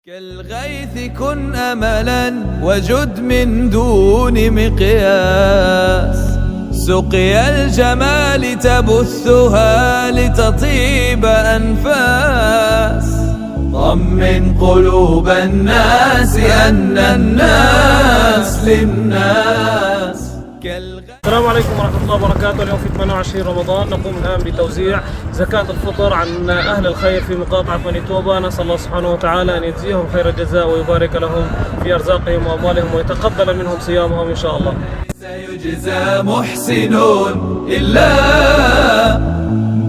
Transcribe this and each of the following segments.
كالغيث كن أملا وجد من دون مقياس، سقيا الجمال تبثها لتطيب أنفاس. طمن قلوب الناس أن الناس للناس. السلام عليكم ورحمة الله وبركاته. اليوم في 28 رمضان نقوم الآن بتوزيع زكاة الفطر عن أهل الخير في مقاطعة بني توبة. نسأل الله سبحانه وتعالى أن يجزيهم خير الجزاء ويبارك لهم في أرزاقهم وأموالهم ويتقبل منهم صيامهم إن شاء الله. سيجزى محسن إلا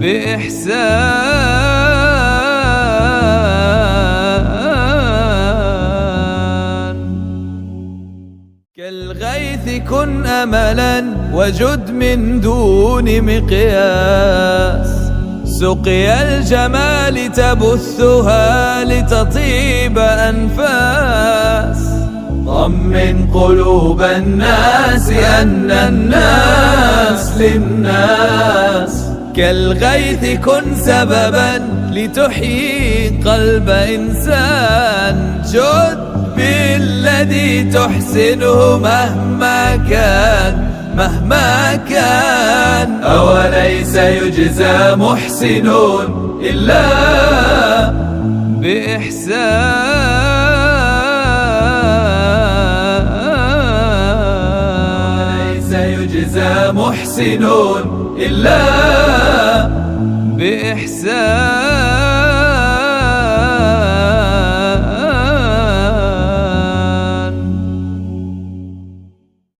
بإحسان. كالغيث كن أملا وجد من دون مقياس، سقيا الجمال تبثها لتطيب أنفاس. طمن قلوب الناس أن الناس للناس. كالغيث كن سببا لتحيي قلب إنسان، جد بالذي تحسنه مهما كان. أوليس يجزى محسن إلا بإحسان. أوليس يجزى محسن إلا بإحسان.